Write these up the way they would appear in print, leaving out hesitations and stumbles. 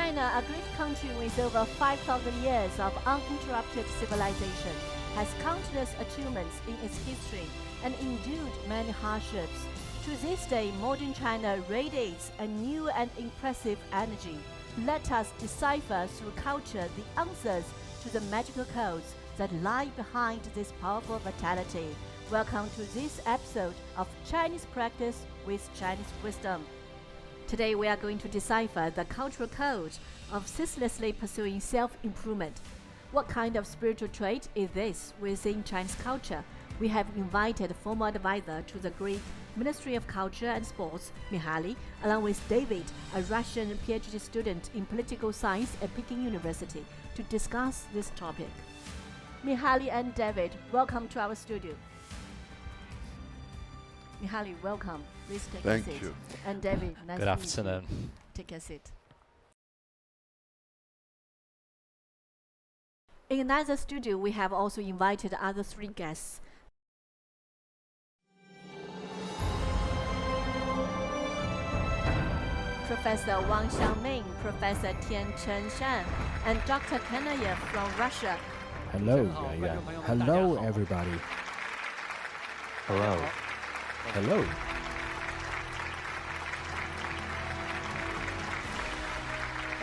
China, a great country with over 5,000 years of uninterrupted civilization, has countless achievements in its history and endured many hardships. To this day, modern China radiates a new and impressive energy. Let us decipher through culture the answers to the magical codes that lie behind this powerful vitality. Welcome to this episode of Chinese Practice with Chinese Wisdom. Today we are going to decipher the cultural code of ceaselessly pursuing self-improvement. What kind of spiritual trait is this within Chinese culture? We have invited former advisor to the Greek Ministry of Culture and Sports, Mihaly, along with David, a Russian PhD student in political science at Peking University, to discuss this topic. Mihaly and David, welcome to our studio. Mihaly, welcome. Please take a seat. Thank you. And David, nice Good to afternoon. meet you. Take a seat. In another studio, we have also invited other three guests. Professor Wang Xiangming, Professor Tian Chen Shan, and Dr. Kanayev from Russia. Hello, Yuan. Hello, everybody. Hello. Hello.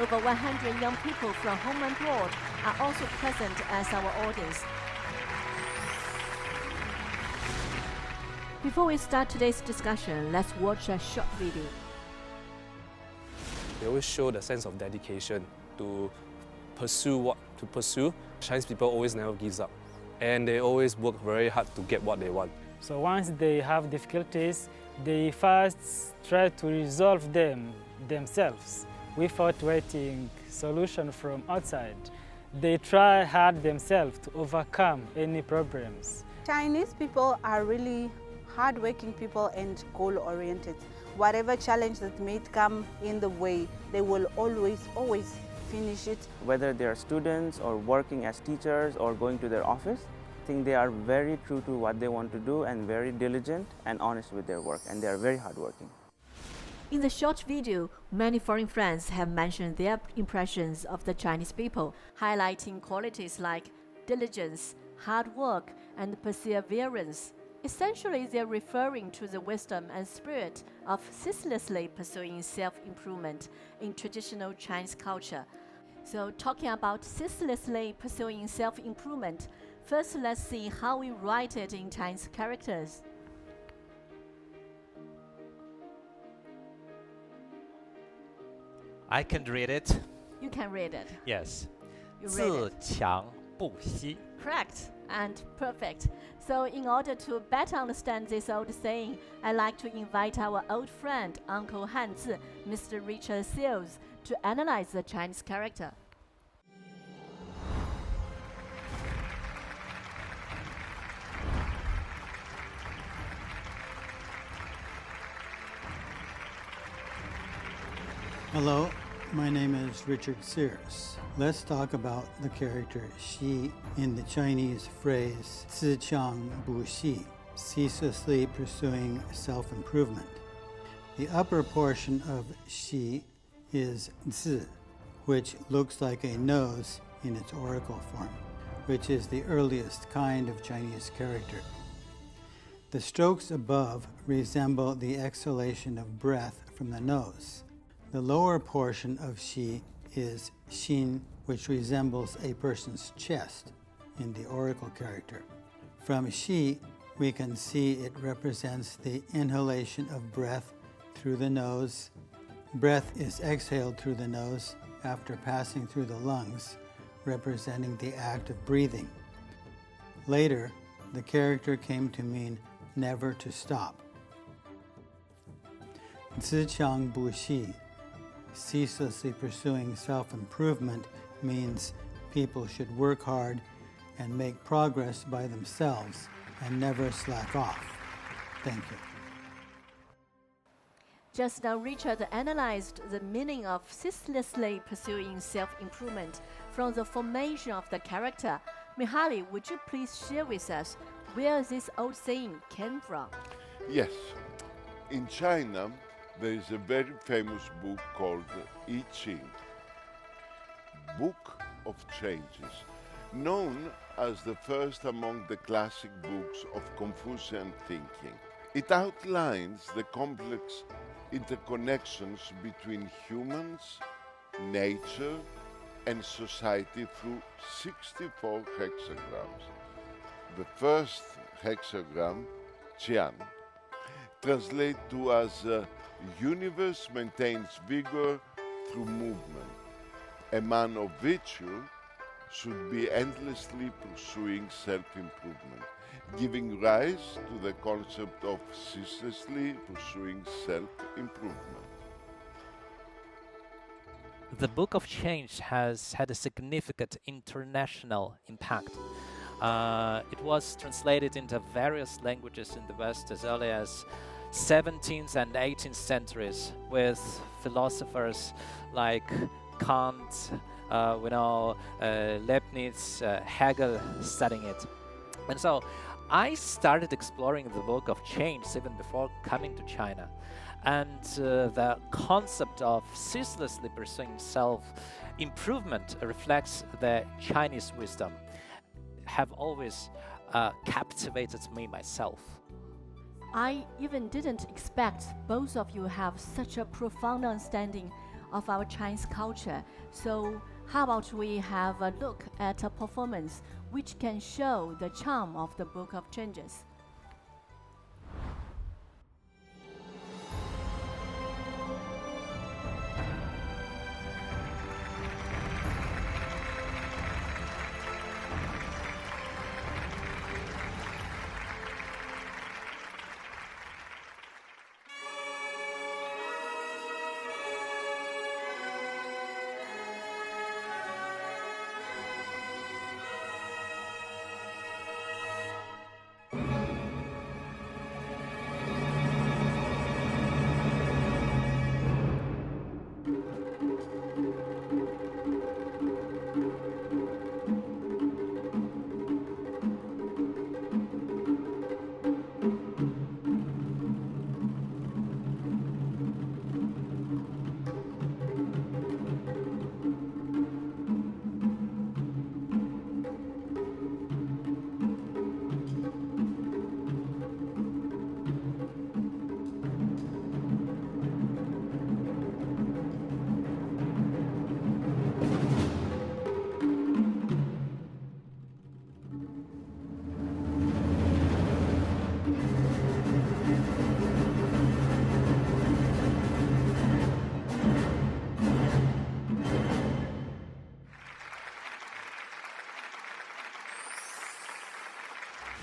Over 100 young people from home and abroad are also present as our audience. Before we start today's discussion, let's watch a short video. They always show the sense of dedication to pursue what to pursue. Chinese people always never gives up, and they always work very hard to get what they want. So once they have difficulties, they first try to resolve them themselves without waiting solution from outside. They try hard themselves to overcome any problems. Chinese people are really hardworking people and goal-oriented. Whatever challenge that may come in the way, they will always finish it. Whether they are students or working as teachers or going to their office, I think they are very true to what they want to do and very diligent and honest with their work, and they are very hardworking. In the short video, many foreign friends have mentioned their impressions of the Chinese people, highlighting qualities like diligence, hard work, and perseverance. Essentially, they're referring to the wisdom and spirit of ceaselessly pursuing self-improvement in traditional Chinese culture. So, talking about ceaselessly pursuing self-improvement, first let's see how we write it in Chinese characters. I can read it. You can read it. Yes. You read 自强不息. Correct and perfect. So in order to better understand this old saying, I'd like to invite our old friend, Uncle Hanzi, Mr. Richard Seals, to analyze the Chinese character. Hello, my name is Richard Sears. Let's talk about the character Xi in the Chinese phrase 自强不息, ceaselessly pursuing self-improvement. The upper portion of Xi is 字, which looks like a nose in its oracle form, which is the earliest kind of Chinese character. The strokes above resemble the exhalation of breath from the nose. The lower portion of Xi is Xin, which resembles a person's chest in the oracle character. From Xi, we can see it represents the inhalation of breath through the nose. Breath is exhaled through the nose after passing through the lungs, representing the act of breathing. Later, the character came to mean never to stop. 自强不息, ceaselessly pursuing self-improvement, means people should work hard and make progress by themselves and never slack off. Thank you. Just now, Richard analyzed the meaning of ceaselessly pursuing self-improvement from the formation of the character. Mihaly, would you please share with us where this old saying came from? Yes. In China, there is a very famous book called I Ching. Book of Changes, known as the first among the classic books of Confucian thinking. It outlines the complex interconnections between humans, nature, and society through 64 hexagrams. The first hexagram, Qian, translates to as universe maintains vigor through movement. A man of virtue should be endlessly pursuing self-improvement, giving rise to the concept of ceaselessly pursuing self-improvement. The Book of Change has had a significant international impact. It was translated into various languages in the West as early as 17th and 18th centuries, with philosophers like Kant, Leibniz, Hegel studying it. And so I started exploring the Book of Change even before coming to China. And the concept of ceaselessly pursuing self-improvement reflects the Chinese wisdom, have always captivated me myself. I even didn't expect both of you have such a profound understanding of our Chinese culture. So how about we have a look at a performance which can show the charm of the Book of Changes.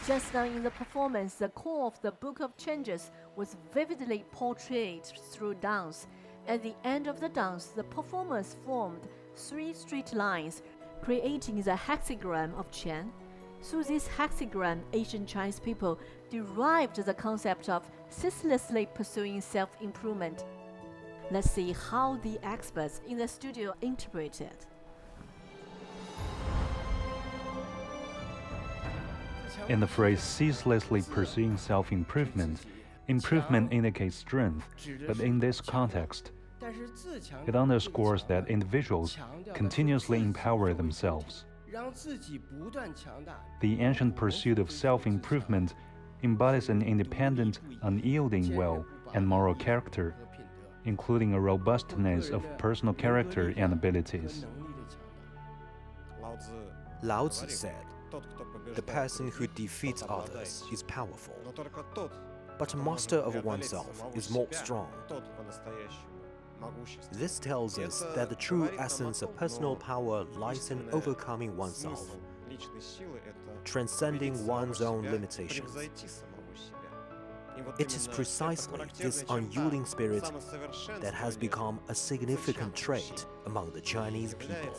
Just now in the performance, the core of the Book of Changes was vividly portrayed through dance. At the end of the dance, the performers formed 3 straight lines, creating the hexagram of Qian. Through this hexagram, ancient Chinese people derived the concept of ceaselessly pursuing self-improvement. Let's see how the experts in the studio interpret it. In the phrase ceaselessly pursuing self-improvement, improvement indicates strength, but in this context, it underscores that individuals continuously empower themselves. The ancient pursuit of self-improvement embodies an independent, unyielding will and moral character, including a robustness of personal character and abilities. Lao Tzu said, "The person who defeats others is powerful, but a master of oneself is more strong." This tells us that the true essence of personal power lies in overcoming oneself, transcending one's own limitations. It is precisely this unyielding spirit that has become a significant trait among the Chinese people.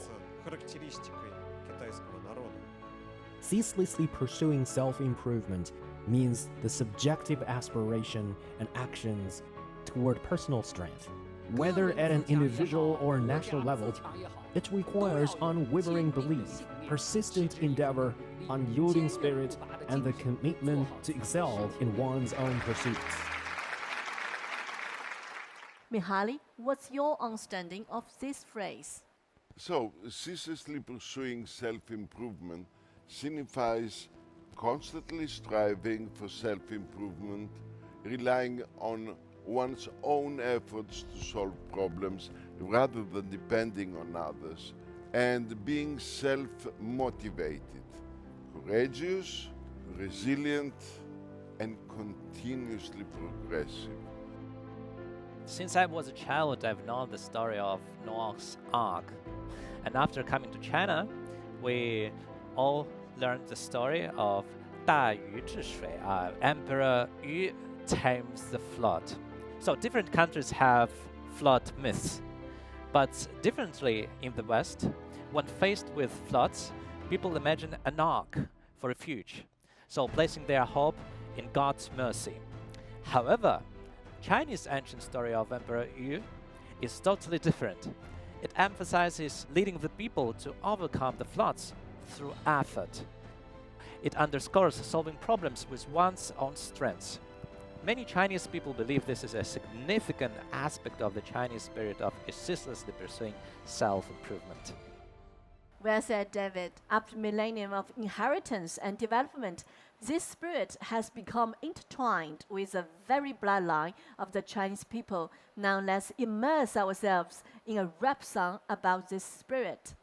Ceaselessly pursuing self-improvement means the subjective aspiration and actions toward personal strength. Whether at an individual or national level, it requires unwavering belief, persistent endeavor, unyielding spirit, and the commitment to excel in one's own pursuits. Mihaly, what's your understanding of this phrase? So, ceaselessly pursuing self-improvement signifies constantly striving for self-improvement, relying on one's own efforts to solve problems rather than depending on others, and being self-motivated, courageous, resilient, and continuously progressive. Since I was a child, I've known the story of Noah's Ark. And after coming to China, we all learned the story of 大禹治水, Emperor Yu tames the flood. So different countries have flood myths. But differently in the West, when faced with floods, people imagine an ark for refuge, so placing their hope in God's mercy. However, Chinese ancient story of Emperor Yu is totally different. It emphasizes leading the people to overcome the floods through effort. It underscores solving problems with one's own strengths. Many Chinese people believe this is a significant aspect of the Chinese spirit of ceaselessly pursuing self-improvement. Well said, David. After millennium of inheritance and development, this spirit has become intertwined with the very bloodline of the Chinese people. Now let's immerse ourselves in a rap song about this spirit.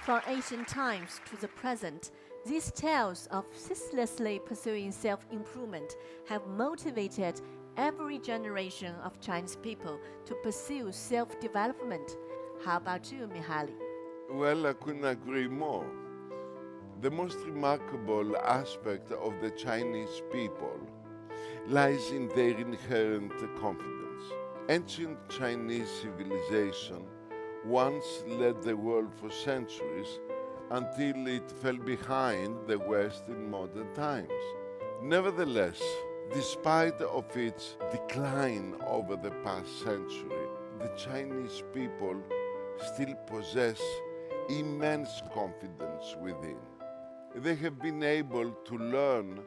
From ancient times to the present, these tales of ceaselessly pursuing self-improvement have motivated every generation of Chinese people to pursue self-development. How about you, Mihaly? Well, I couldn't agree more. The most remarkable aspect of the Chinese people lies in their inherent confidence. Ancient Chinese civilization once led the world for centuries until it fell behind the West in modern times. Nevertheless, despite of its decline over the past century, the Chinese people still possess immense confidence within. They have been able to learn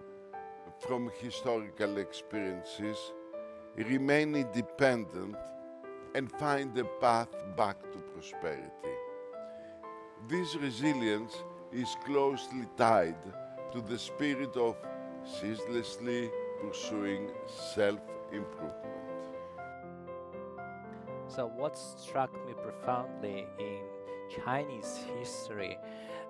from historical experiences, remain independent, and find a path back to prosperity. This resilience is closely tied to the spirit of ceaselessly pursuing self-improvement. So what struck me profoundly in Chinese history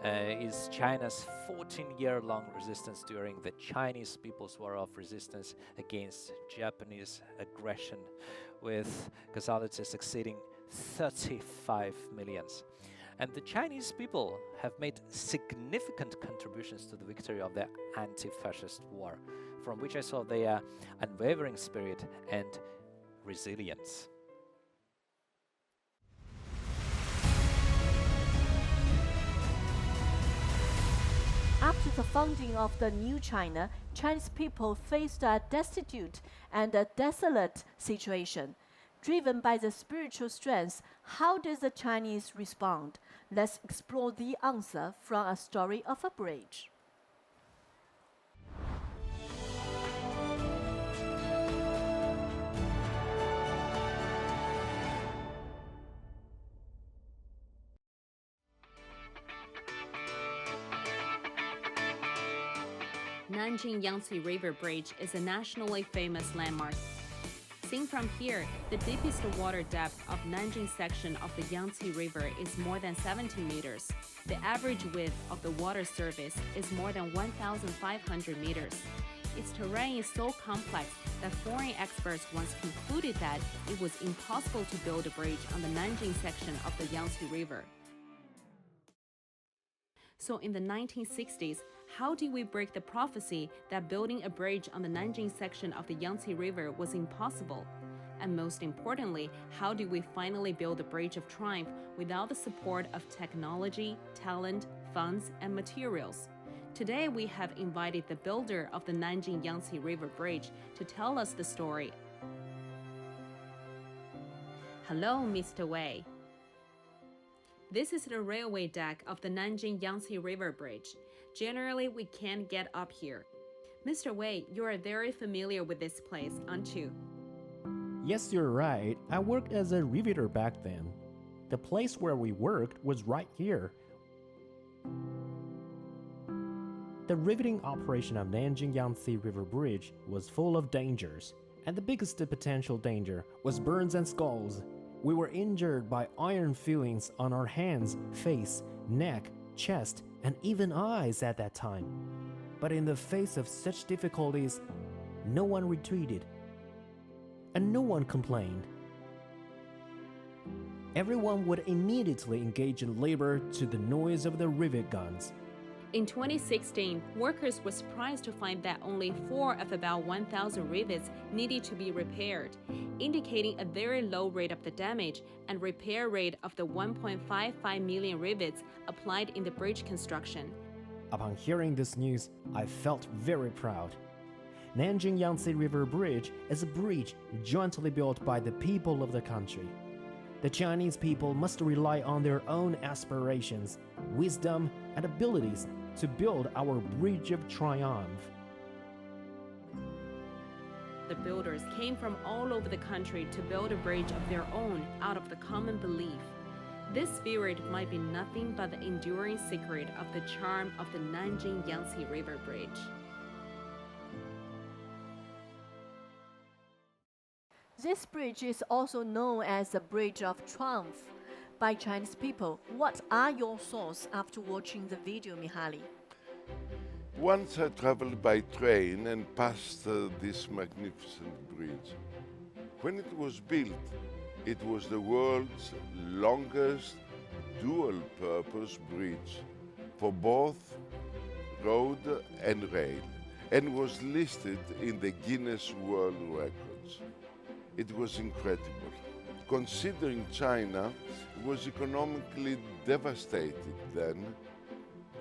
is China's 14-year-long resistance during the Chinese People's War of Resistance against Japanese aggression, with casualties exceeding 35 million. And the Chinese people have made significant contributions to the victory of the anti-fascist war, from which I saw their unwavering spirit and resilience. the founding of the new China, Chinese people faced a destitute and a desolate situation. Driven by the spiritual strength, how does the Chinese respond? Let's explore the answer from a story of a bridge. Nanjing Yangtze River Bridge is a nationally famous landmark. Seen from here, the deepest water depth of Nanjing section of the Yangtze River is more than 17 meters. The average width of the water surface is more than 1,500 meters. Its terrain is so complex that foreign experts once concluded that it was impossible to build a bridge on the Nanjing section of the Yangtze River. So in the 1960s, how did we break the prophecy that building a bridge on the Nanjing section of the Yangtze River was impossible? And most importantly, how did we finally build the Bridge of Triumph without the support of technology, talent, funds, and materials? Today, we have invited the builder of the Nanjing Yangtze River Bridge to tell us the story. Hello, Mr. Wei. This is the railway deck of the Nanjing Yangtze River Bridge. Generally, we can't get up here. Mr. Wei, you are very familiar with this place, aren't you? Yes, you're right. I worked as a riveter back then. The place where we worked was right here. The riveting operation of Nanjing Yangtze River Bridge was full of dangers, and the biggest potential danger was burns and scalds. We were injured by iron fillings on our hands, face, neck, chest, and even eyes at that time. But in the face of such difficulties, no one retreated, and no one complained. Everyone would immediately engage in labor to the noise of the rivet guns. In 2016, workers were surprised to find that only 4 of about 1,000 rivets needed to be repaired, indicating a very low rate of the damage and repair rate of the 1.55 million rivets applied in the bridge construction. Upon hearing this news, I felt very proud. Nanjing Yangtze River Bridge is a bridge jointly built by the people of the country. The Chinese people must rely on their own aspirations, wisdom, and abilities to build our Bridge of Triumph. The builders came from all over the country to build a bridge of their own out of the common belief. This spirit might be nothing but the enduring secret of the charm of the Nanjing Yangtze River Bridge. This bridge is also known as the Bridge of Triumph by Chinese people. What are your thoughts after watching the video, Mihaly? Once I traveled by train and passed this magnificent bridge. When it was built, it was the world's longest dual-purpose bridge for both road and rail, and was listed in the Guinness World Records. It was incredible, considering China was economically devastated then,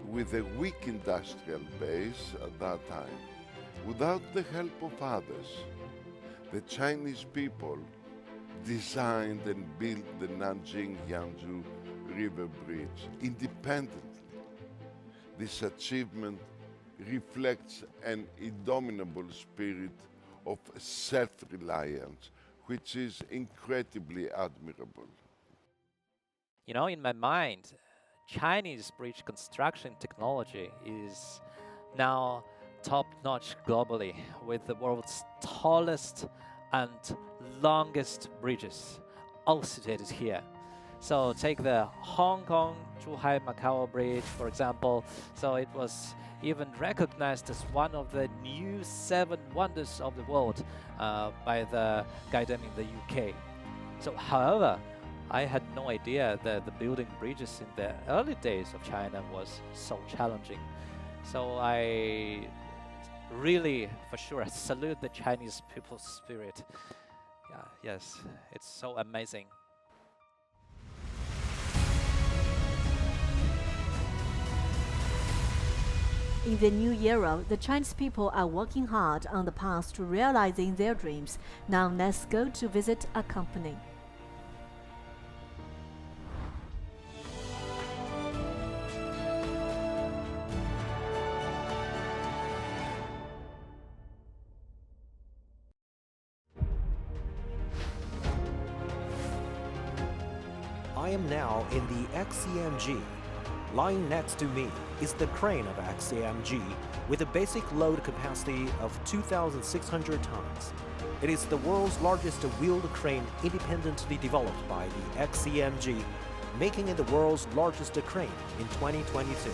with a weak industrial base at that time. Without the help of others, the Chinese people designed and built the Nanjing Yangtze River Bridge independently. This achievement reflects an indomitable spirit of self-reliance, which is incredibly admirable. You know, in my mind, Chinese bridge construction technology is now top-notch globally, with the world's tallest and longest bridges all situated here. So take the Hong Kong Zhuhai Macau Bridge, for example. So it was even recognized as one of the new 7 wonders of the world by the Guidem in the UK. So however, I had no idea that the building bridges in the early days of China was so challenging. So I really, for sure, salute the Chinese people's spirit. Yeah, yes, it's so amazing. In the new era, the Chinese people are working hard on the path to realizing their dreams. Now let's go to visit a company. I am now in the XCMG. Lying next to me is the crane of XCMG with a basic load capacity of 2,600 tons. It is the world's largest wheeled crane independently developed by the XCMG, making it the world's largest crane in 2022.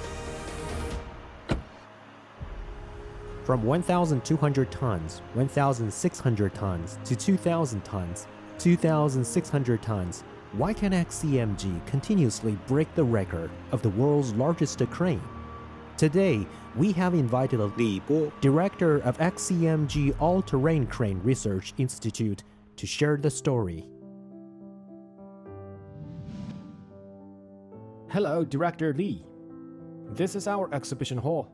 From 1,200 tons, 1,600 tons to 2,000 tons, 2,600 tons, why can XCMG continuously break the record of the world's largest crane? Today, we have invited Li Bo, director of XCMG All-Terrain Crane Research Institute, to share the story. Hello, Director Li. This is our exhibition hall.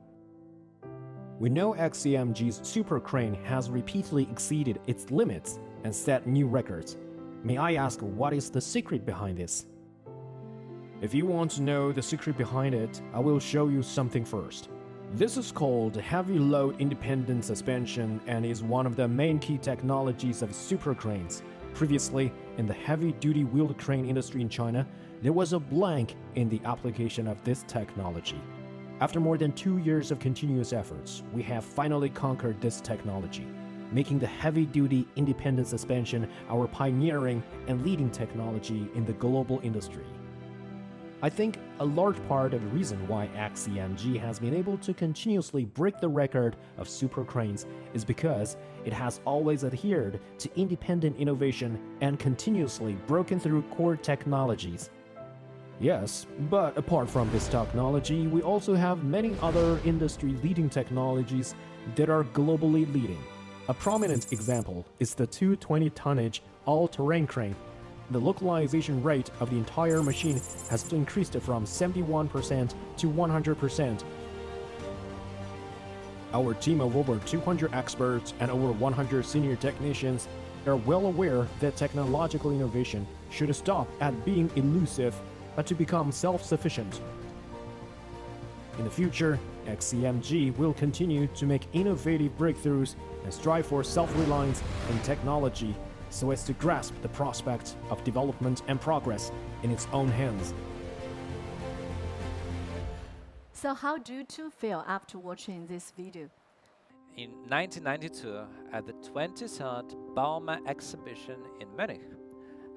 We know XCMG's super crane has repeatedly exceeded its limits and set new records. May I ask what is the secret behind this? If you want to know the secret behind it, I will show you something first. This is called heavy load independent suspension and is one of the main key technologies of super cranes. Previously, in the heavy-duty wheeled crane industry in China, there was a blank in the application of this technology. After more than 2 years of continuous efforts, we have finally conquered this technology, making the heavy-duty independent suspension our pioneering and leading technology in the global industry. I think a large part of the reason why XCMG has been able to continuously break the record of super cranes is because it has always adhered to independent innovation and continuously broken through core technologies. Yes, but apart from this technology, we also have many other industry-leading technologies that are globally leading. A prominent example is the 220-tonnage all-terrain crane. The localization rate of the entire machine has increased from 71% to 100%. Our team of over 200 experts and over 100 senior technicians are well aware that technological innovation should stop at being elusive, but to become self-sufficient. In the future, XCMG will continue to make innovative breakthroughs and strive for self-reliance in technology so as to grasp the prospect of development and progress in its own hands. So how do you two feel after watching this video? In 1992, at the 23rd Bauma exhibition in Munich,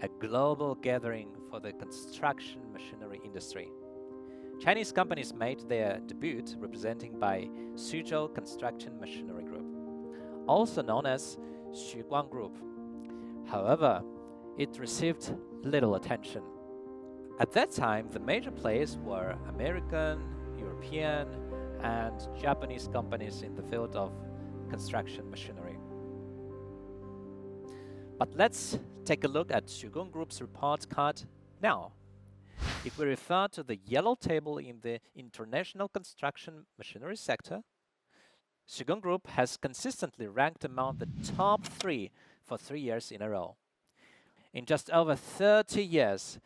a global gathering for the construction machinery industry, Chinese companies made their debut represented by Suzhou Construction Machinery Group, also known as Xuguang Group. However, it received little attention. At that time, the major players were American, European, and Japanese companies in the field of construction machinery. But let's take a look at Xuguang Group's report card now. If we refer to the yellow table in the international construction machinery sector, Xuguang Group has consistently ranked among the top 3 for 3 years in a row. In just over 30 years,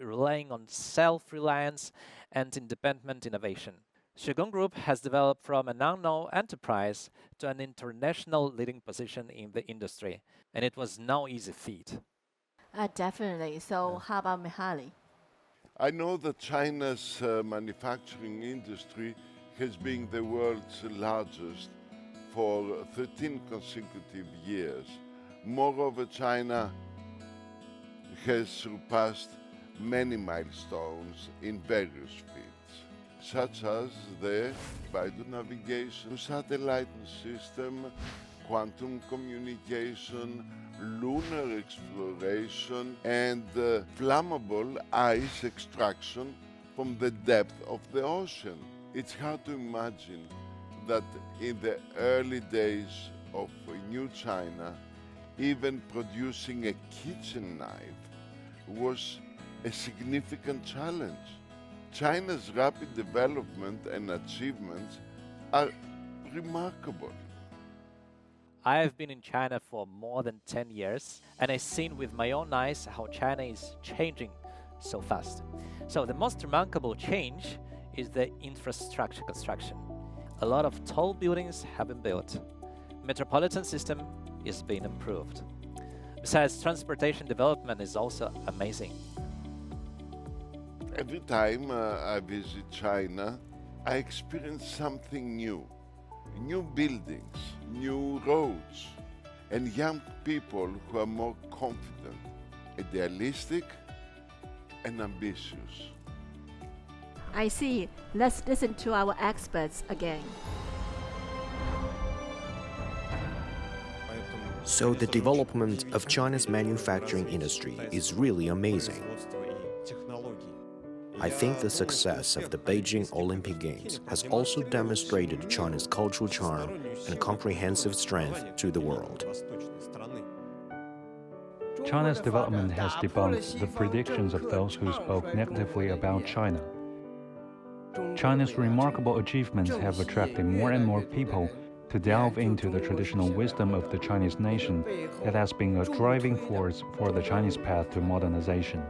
relying on self-reliance and independent innovation, Xuguang Group has developed from an unknown enterprise to an international leading position in the industry, and it was no easy feat. Definitely. So how about Mihaly? I know that China's manufacturing industry has been the world's largest for 13 consecutive years. Moreover, China has surpassed many milestones in various fields, such as the Baidu navigation satellite system, quantum communication, lunar exploration, and flammable ice extraction from the depth of the ocean. It's hard to imagine that in the early days of New China, even producing a kitchen knife was a significant challenge. China's rapid development and achievements are remarkable. I have been in China for more than 10 years, and I've seen with my own eyes how China is changing so fast. So the most remarkable change is the infrastructure construction. A lot of tall buildings have been built. Metropolitan system is being improved. Besides, transportation development is also amazing. Every time I visit China, I experience something new. New buildings, new roads, and young people who are more confident, idealistic, and ambitious. I see. Let's listen to our experts again. So the development of China's manufacturing industry is really amazing. I think the success of the Beijing Olympic Games has also demonstrated China's cultural charm and comprehensive strength to the world. China's development has debunked the predictions of those who spoke negatively about China. China's remarkable achievements have attracted more and more people to delve into the traditional wisdom of the Chinese nation that has been a driving force for the Chinese path to modernization.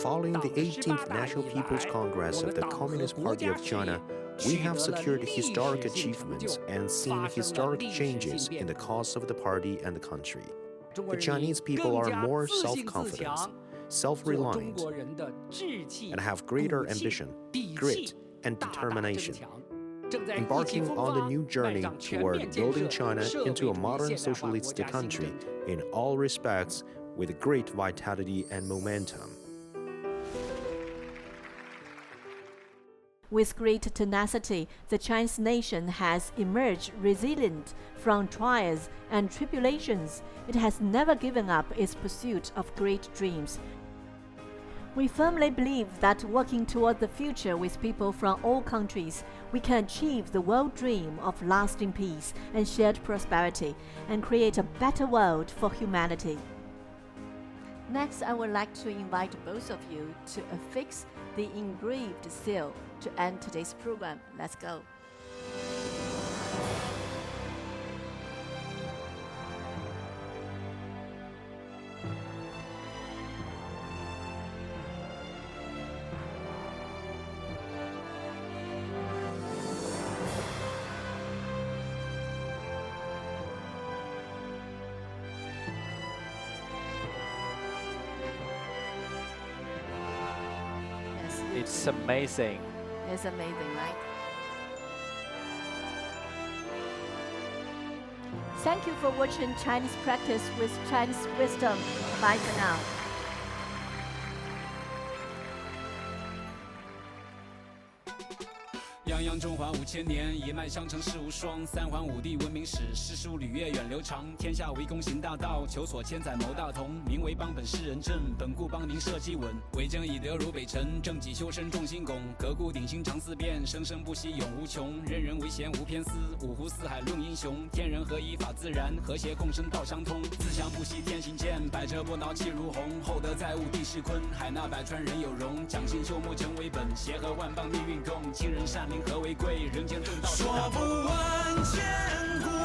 Following the 18th National People's Congress of the Communist Party of China, we have secured historic achievements and seen historic changes in the cause of the party and the country. The Chinese people are more self-confident, self-reliant, and have greater ambition, grit, and determination, embarking on the new journey toward building China into a modern socialist country in all respects with great vitality and momentum. With great tenacity, the Chinese nation has emerged resilient from trials and tribulations. It has never given up its pursuit of great dreams. We firmly believe that working toward the future with people from all countries, we can achieve the world dream of lasting peace and shared prosperity, and create a better world for humanity. Next, I would like to invite both of you to affix the engraved seal to end today's program. Let's go. It's amazing. It's amazing, right? Thank you for watching Chinese Practice with Chinese Wisdom. Bye for now. 泱泱中华5000年，一脉相承世无双。三皇五帝文明史，诗书礼乐远流长。天下为公行大道，求索千载谋大同。名为邦本世人正，本固邦宁社稷稳。为政以德如北辰，正己修身众星拱。革故鼎新常思变，生生不息永无穷。人人为贤无偏私，五湖四海论英雄。天人合一法自然，和谐共生道相通。自强不息天行健，百折不挠气如虹。厚德载物地势坤，海纳百川人有容。讲信修睦诚为本，协和万邦命运共。亲人善邻和为贵，人间正道。说不完千古。